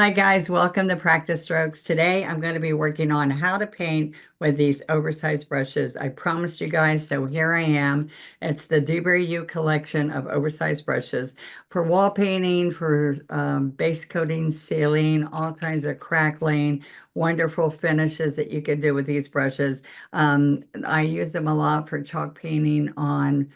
Hi guys, welcome to Practice Strokes. Today I'm going to be working on how to paint with these oversized brushes. I promised you guys, so here I am. It's the Dewberry U collection of oversized brushes for wall painting, for base coating, sealing, all kinds of crackling, wonderful finishes that you can do with these brushes. I use them a lot for chalk painting on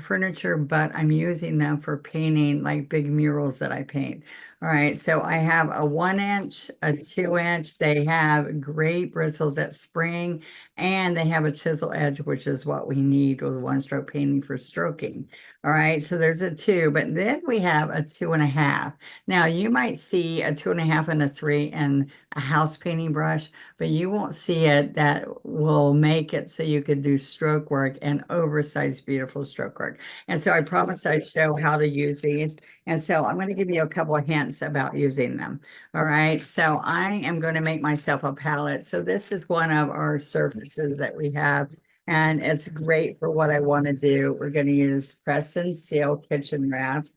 furniture, but I'm using them for painting like big murals that I paint. All right, so I have a 1 inch, a 2 inch. They have great bristles that spring, and they have a chisel edge, which is what we need with one stroke painting for stroking. All right, so there's a 2, but then we have a 2.5. Now you might see a 2.5 and a 3 and a house painting brush, but you won't see it. That will make it so you could do stroke work and oversized, beautiful stroke work. And so I promised I'd show how to use these. And so I'm going to give you a couple of hints about using them. All right. So I am going to make myself a palette. So this is one of our surfaces that we have, and it's great for what I want to do. We're going to use press and seal kitchen wrap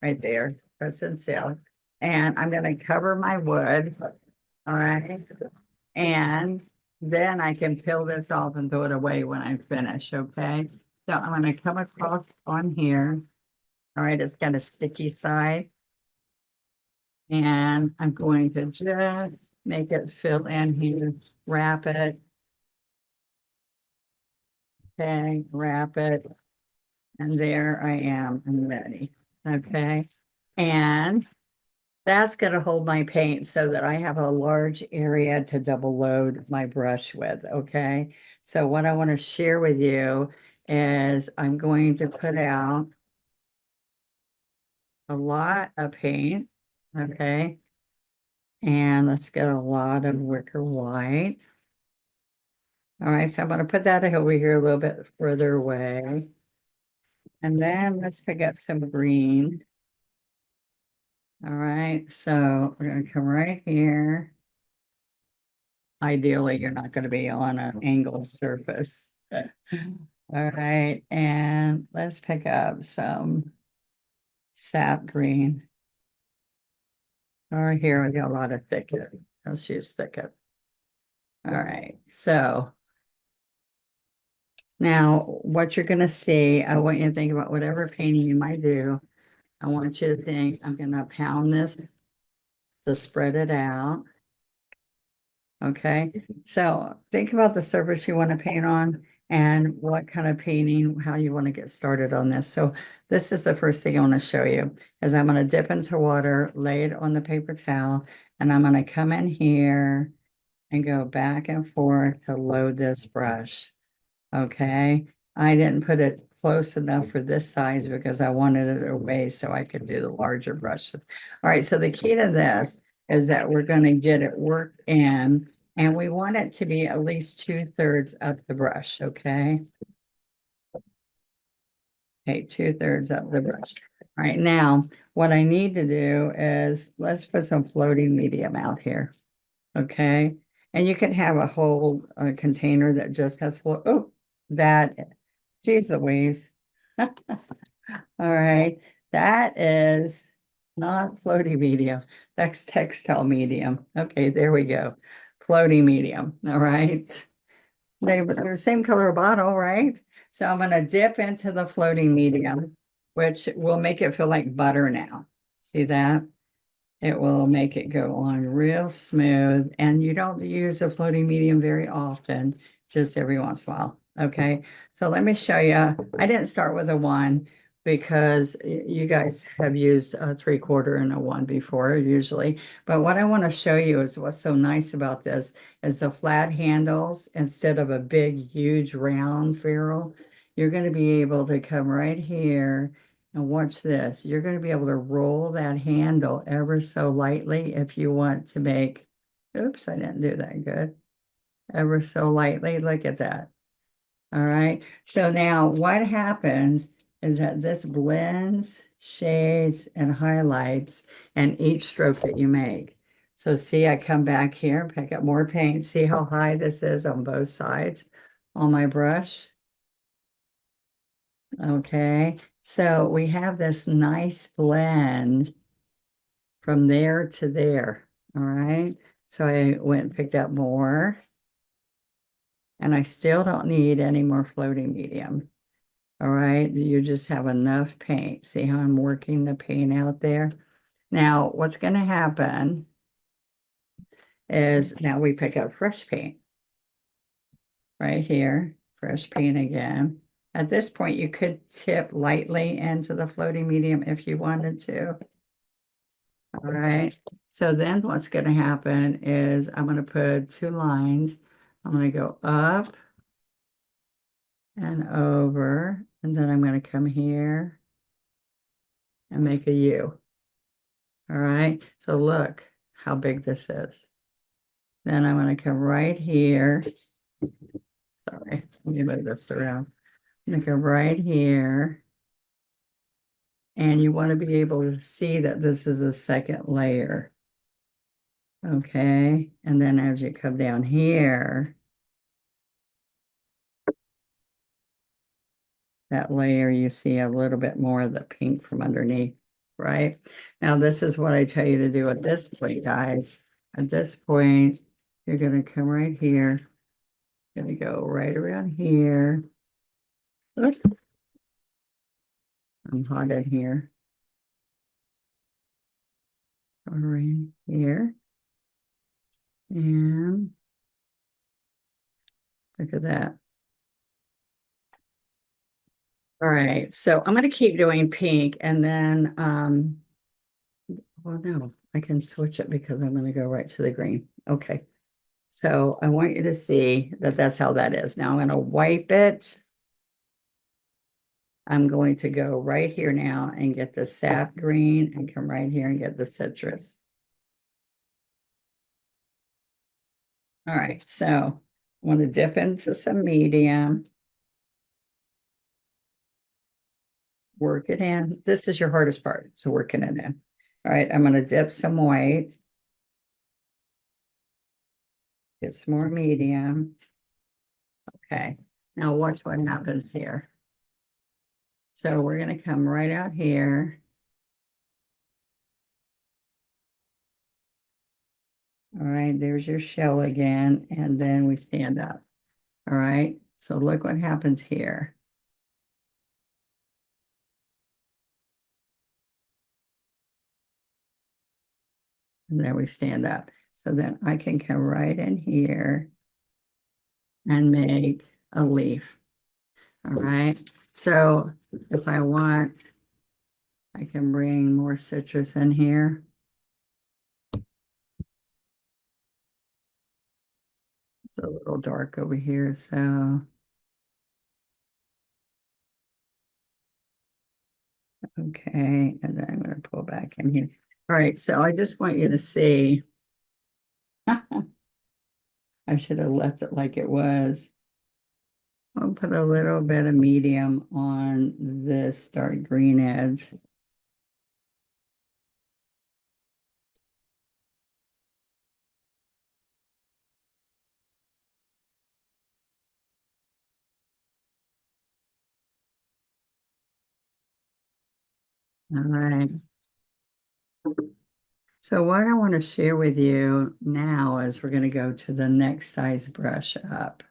right there, press and seal. And I'm going to cover my wood. All right. And then I can peel this off and throw it away when I finish. Okay. So I'm going to come across on here. All right, it's got a sticky side. And I'm going to just make it fill in here, wrap it. Okay, wrap it. And there I am, I'm ready. Okay. And that's going to hold my paint so that I have a large area to double load my brush with. Okay. So what I want to share with you is I'm going to put out a lot of paint. Okay. And let's get a lot of wicker white. All right, so I'm going to put that over here a little bit further away. And then let's pick up some green. All right, so we're going to come right here. Ideally, you're not going to be on an angled surface. All right, and let's pick up some sap green. Or here we got a lot of thicket. Let's use thicket. All right, so now what you're going to see, I want you to think about whatever painting you might do. I want you to think, I'm going to pound this to spread it out. Okay, so think about the surface you want to paint on and what kind of painting, how you want to get started on this. So this is the first thing I want to show you is I'm going to dip into water, lay it on the paper towel, and I'm going to come in here and go back and forth to load this brush. Okay, I didn't put it close enough for this size because I wanted it away so I could do the larger brushes. All right, so the key to this is that we're going to get it worked in, and we want it to be at least 2/3 up the brush. Okay. Okay, 2/3 up the brush. All right, now what I need to do is let's put some floating medium out here. Okay, and you can have a whole container that just has float. Oh, that, geez Louise. All right, that is not floaty medium. That's textile medium. Okay, there we go. Floaty medium. All right. They're the same color bottle, right? So I'm going to dip into the floating medium, which will make it feel like butter now. See that? It will make it go on real smooth. And you don't use a floating medium very often, just every once in a while. Okay, so let me show you. I didn't start with a 1 because you guys have used a 3/4 and a 1 before usually. But what I want to show you is what's so nice about this is the flat handles instead of a big, huge round ferrule. You're going to be able to come right here and watch this. You're going to be able to roll that handle ever so lightly if you want to make, oops, I didn't do that good. Ever so lightly, look at that. All right, so now what happens is that this blends, shades, and highlights in each stroke that you make. So see, I come back here, pick up more paint. See how high this is on both sides on my brush? Okay, so we have this nice blend from there to there. All right. So I went and picked up more. And I still don't need any more floating medium. All right. You just have enough paint. See how I'm working the paint out there? Now, what's going to happen is now we pick up fresh paint right here, fresh paint again. At this point, you could tip lightly into the floating medium if you wanted to. All right. So then what's going to happen is I'm going to put two lines. I'm going to go up and over, and then I'm going to come here and make a U. All right. So look how big this is. Then I'm going to come right here. Sorry, let me move this around. I'm going to go right here. And you want to be able to see that this is a second layer. Okay. And then as you come down here, that layer, you see a little bit more of the pink from underneath, right? Now, this is what I tell you to do at this point, guys. At this point, you're going to come right here. Going to go right around here. Oops. I'm hot in here. Right here. And look at that. All right, so I'm going to keep doing pink and then, well, no, I can switch it because I'm going to go right to the green. Okay, so I want you to see that that's how that is. Now I'm going to wipe it. I'm going to go right here now and get the sap green and come right here and get the citrus. All right, so I want to dip into some medium. Work it in. This is your hardest part, so working it in. All right, I'm going to dip some white. Get some more medium. Okay, now watch what happens here. So we're going to come right out here. All right, there's your shell again, and then we stand up. All right, so look what happens here. And then we stand up. So then I can come right in here and make a leaf. All right, so if I want, I can bring more citrus in here. It's a little dark over here, so okay, and then I'm going to pull back in here. All right, so I just want you to see. I should have left it like it was. I'll put a little bit of medium on this dark green edge. All right. So what I want to share with you now is we're going to go to the next size brush up.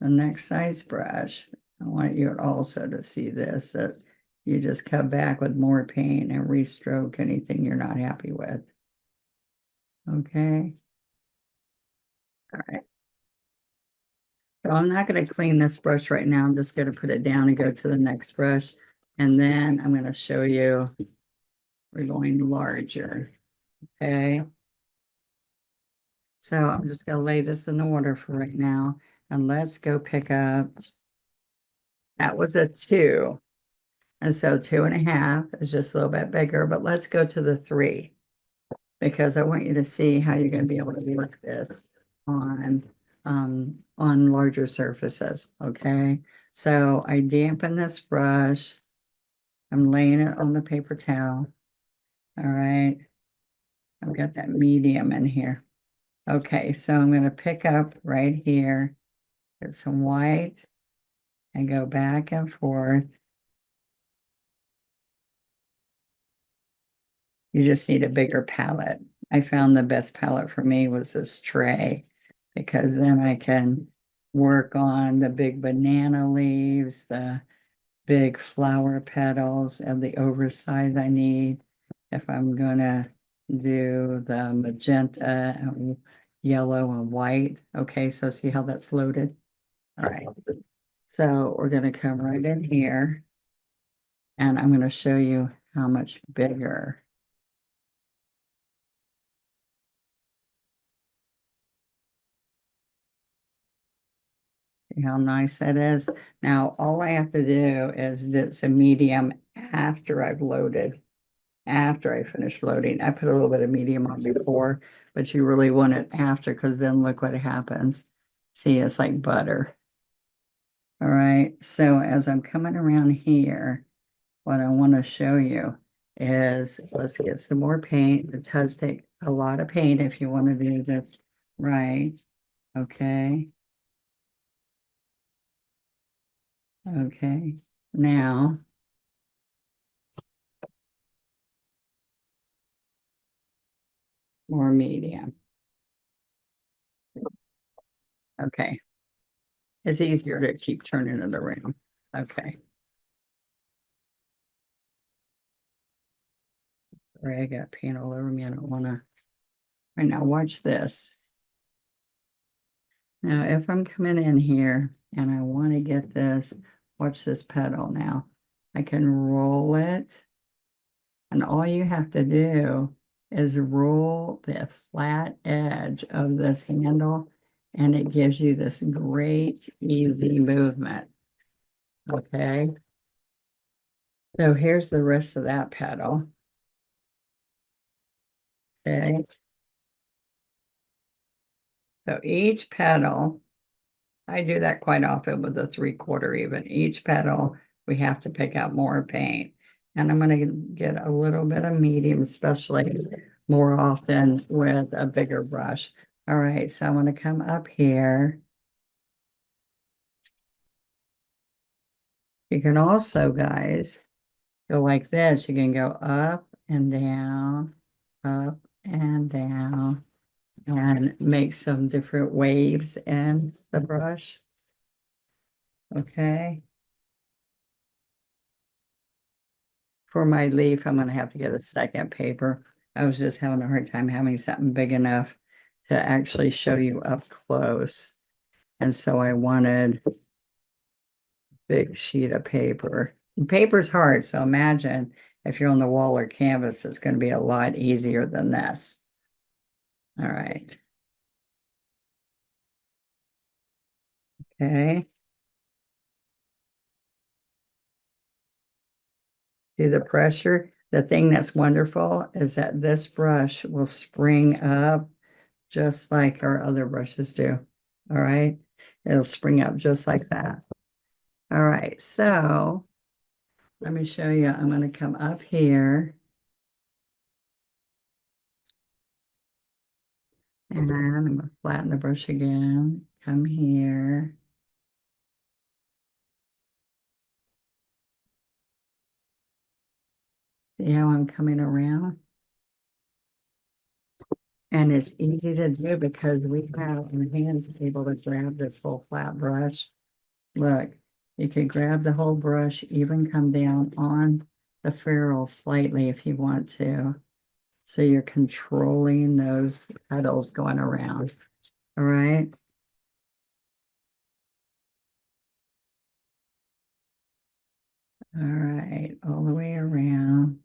The next size brush, I want you also to see this, that you just come back with more paint and restroke anything you're not happy with. Okay. All right. So I'm not going to clean this brush right now. I'm just going to put it down and go to the next brush. And then I'm going to show you, we're going larger. Okay. So I'm just going to lay this in the water for right now. And let's go pick up, that was a 2. And so 2.5 is just a little bit bigger, but let's go to the 3 because I want you to see how you're going to be able to work this on larger surfaces. Okay. So I dampen this brush. I'm laying it on the paper towel. All right. I've got that medium in here. Okay. So I'm going to pick up right here, get some white and go back and forth. You just need a bigger palette. I found the best palette for me was this tray because then I can work on the big banana leaves, the big flower petals, and the oversize I need if I'm gonna do the magenta, yellow and white. Okay, so see how that's loaded? All right. So we're gonna come right in here and I'm gonna show you how much bigger. See how nice that is? Now, all I have to do is it's a medium after I've loaded. After I finish loading, I put a little bit of medium on before, but you really want it after because then look what happens. See, it's like butter. All right, so as I'm coming around here, what I want to show you is let's get some more paint. It does take a lot of paint if you want to do this right. Okay. Okay. Now, more medium. Okay. It's easier to keep turning it around. Okay. Sorry, I got paint all over me. I don't want to. Right now, watch this. Now, if I'm coming in here and I want to get this, watch this pedal now. I can roll it, and all you have to do is roll the flat edge of this handle, and it gives you this great, easy movement. Okay. So here's the rest of that pedal. Okay. So each pedal, I do that quite often with a 3/4 even. Each pedal, we have to pick out more paint. And I'm going to get a little bit of medium, especially more often with a bigger brush. All right, so I'm going to come up here. You can also, guys, go like this. You can go up and down, and make some different waves in the brush. Okay. For my leaf, I'm going to have to get a second paper. I was just having a hard time having something big enough to actually show you up close. And so I wanted a big sheet of paper. Paper's hard, so imagine if you're on the wall or canvas, it's going to be a lot easier than this. All right. Okay. See the pressure? The thing that's wonderful is that this brush will spring up just like our other brushes do. All right. It'll spring up just like that. All right. So let me show you. I'm going to come up here. And I'm going to flatten the brush again. Come here. See how I'm coming around? And it's easy to do because we have our hands able to grab this whole flat brush. Look, you can grab the whole brush, even come down on the ferrule slightly if you want to. So you're controlling those petals going around. All right. All right, all the way around.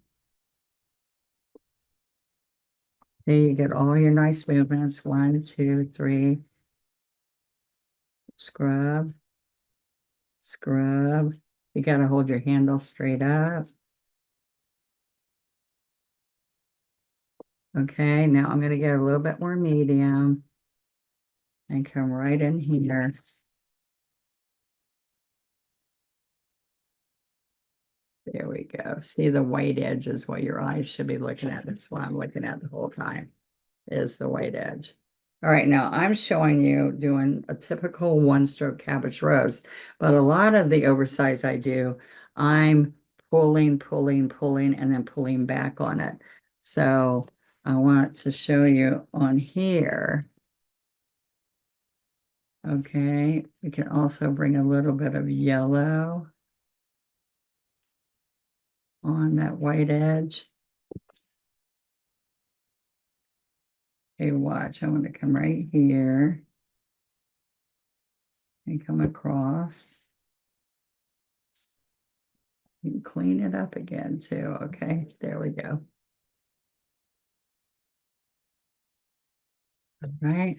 There you get all your nice movements. 1, 2, 3. Scrub, scrub. You got to hold your handle straight up. Okay, now I'm going to get a little bit more medium and come right in here. There we go. See the white edge is what your eyes should be looking at. That's what I'm looking at the whole time, is the white edge. All right, now I'm showing you doing a typical one-stroke cabbage rose, but a lot of the oversize I do, I'm pulling, and then pulling back on it. So I want to show you on here. Okay, we can also bring a little bit of yellow on that white edge. Okay, watch, I want to come right here and come across. You can clean it up again too. Okay, there we go. All right.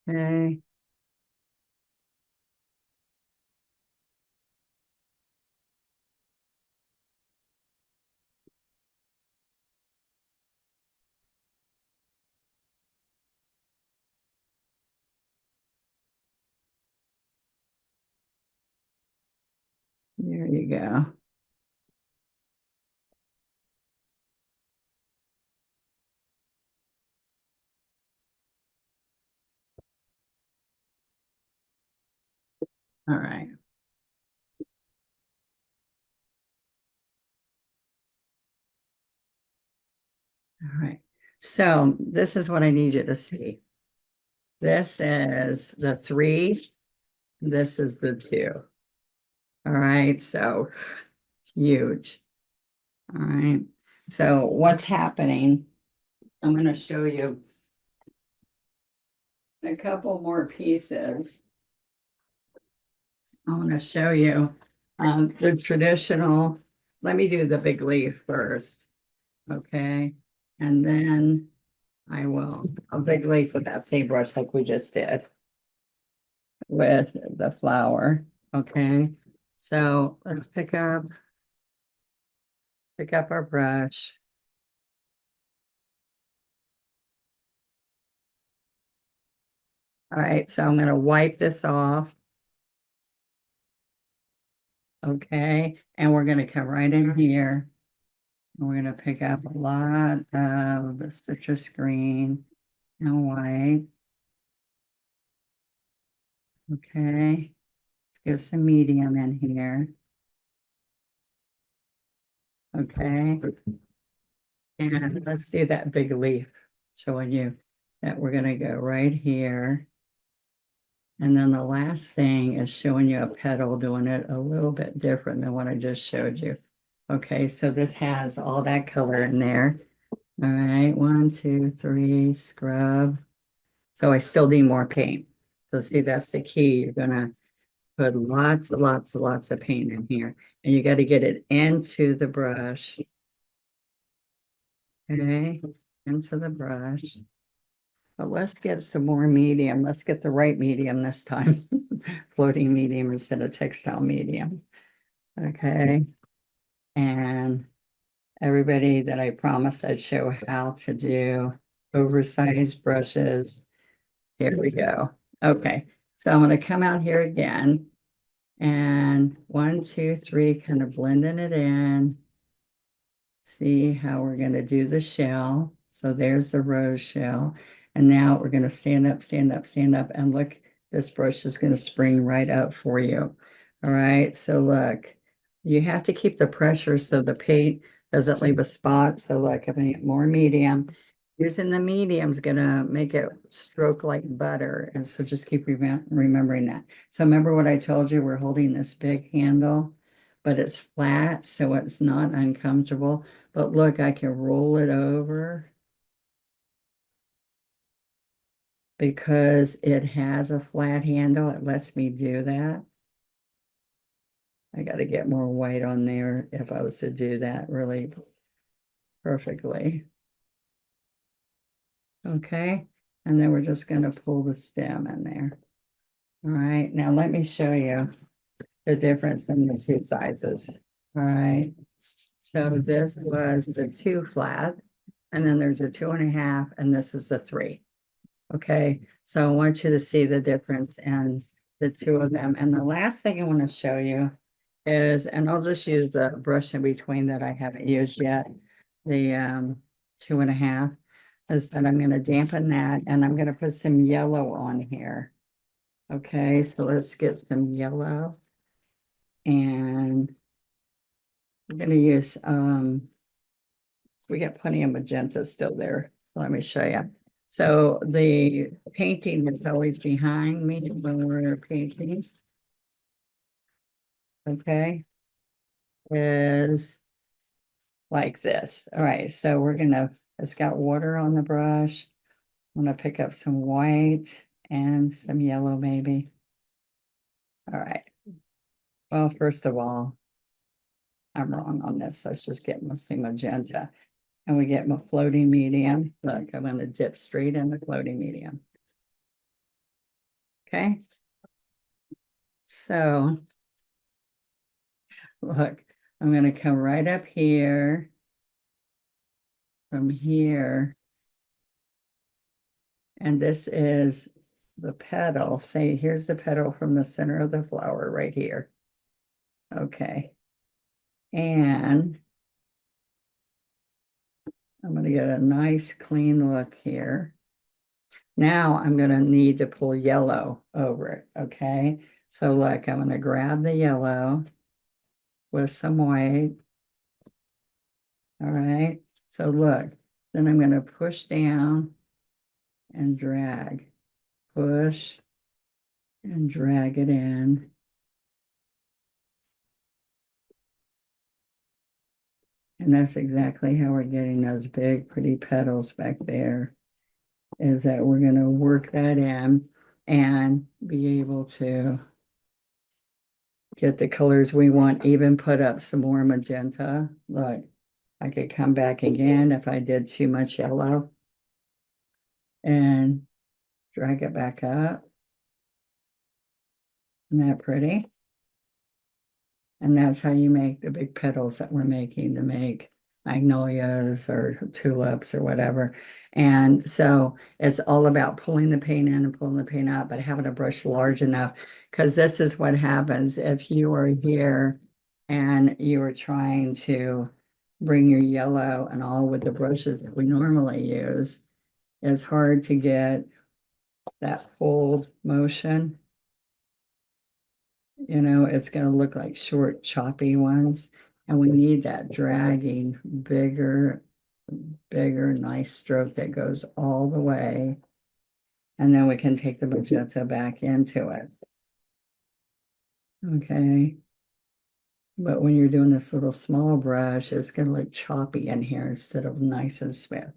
Okay. There you go. All right. All right. So this is what I need you to see. This is the 3. This is the 2. All right. So it's huge. All right. So what's happening? I'm going to show you a couple more pieces. I want to show you the traditional. Let me do the big leaf first. Okay. And then I will a big leaf with that same brush like we just did with the flower. Okay. So let's pick up our brush. All right, so I'm going to wipe this off. Okay, and we're going to come right in here. And we're going to pick up a lot of the citrus green and white. Okay, get some medium in here. Okay, and let's do that big leaf, showing you that we're going to go right here. And then the last thing is showing you a petal, doing it a little bit different than what I just showed you. Okay, so this has all that color in there. All right, 1, 2, 3, scrub. So I still need more paint. So see, that's the key. You're gonna put lots of paint in here. And you got to get it into the brush. Okay, into the brush. But let's get some more medium. Let's get the right medium this time. Floating medium instead of textile medium. Okay. And everybody that I promised I'd show how to do oversized brushes. Here we go. Okay. So I'm going to come out here again. And 1, 2, 3, kind of blending it in. See how we're going to do the shell. So there's the rose shell. And now we're going to stand up, and look, this brush is going to spring right up for you. All right, so look, you have to keep the pressure so the paint doesn't leave a spot. So look, if I need more medium, using the medium is going to make it stroke like butter. And so just keep remembering that. So remember what I told you, we're holding this big handle, but it's flat, so it's not uncomfortable. But look, I can roll it over because it has a flat handle. It lets me do that. I got to get more white on there if I was to do that really perfectly. Okay, and then we're just going to pull the stem in there. All right, now let me show you the difference in the 2 sizes. All right, so this was the 2 flat, and then there's a 2.5, and this is the 3. Okay, so I want you to see the difference in the 2 of them. And the last thing I want to show you is, and I'll just use the brush in between that I haven't used yet, the 2.5. is that I'm going to dampen that and I'm going to put some yellow on here. Okay, so let's get some yellow. And I'm going to use, we got plenty of magenta still there. So let me show you. So the painting is always behind me when we're painting. Okay, is like this. All right, so we're gonna, it's got water on the brush. I'm gonna pick up some white and some yellow maybe. All right. Well, first of all, I'm wrong on this. Let's just get mostly magenta. And we get my floating medium. Look, I'm gonna dip straight in the floating medium. Okay. So look, I'm gonna come right up here from here. And this is the petal. Say, here's the petal from the center of the flower right here. Okay. And I'm going to get a nice clean look here. Now I'm going to need to pull yellow over it. Okay. So look, I'm going to grab the yellow with some white. All right. So look, then I'm going to push down and drag, push and drag it in. And that's exactly how we're getting those big, pretty petals back there, is that we're going to work that in and be able to get the colors we want, even put up some more magenta. Look, I could come back again if I did too much yellow and drag it back up. Isn't that pretty? And that's how you make the big petals that we're making to make magnolias or tulips or whatever. And so it's all about pulling the paint in and pulling the paint out, but having a brush large enough, because this is what happens if you are here and you are trying to bring your yellow and all with the brushes that we normally use. It's hard to get that pulled motion. You know, it's going to look like short, choppy ones. And we need that dragging, bigger, nice stroke that goes all the way. And then we can take the magenta back into it. Okay. But when you're doing this little small brush, it's going to look choppy in here instead of nice and smooth.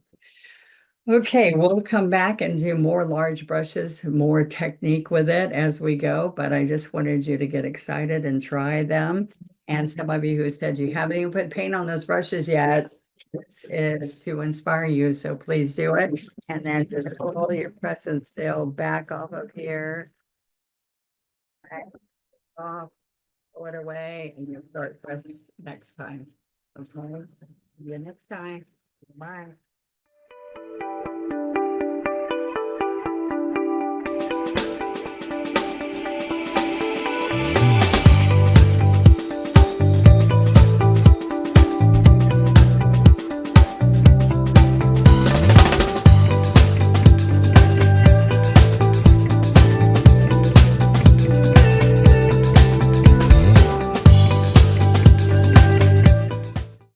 Okay, we'll come back and do more large brushes, more technique with it as we go, but I just wanted you to get excited and try them. And some of you who said you haven't even put paint on those brushes yet, this is to inspire you, so please do it. And then just pull your press and still back off of here. Back off, pull it away, and you'll start fresh next time. Okay, see you next time. Bye.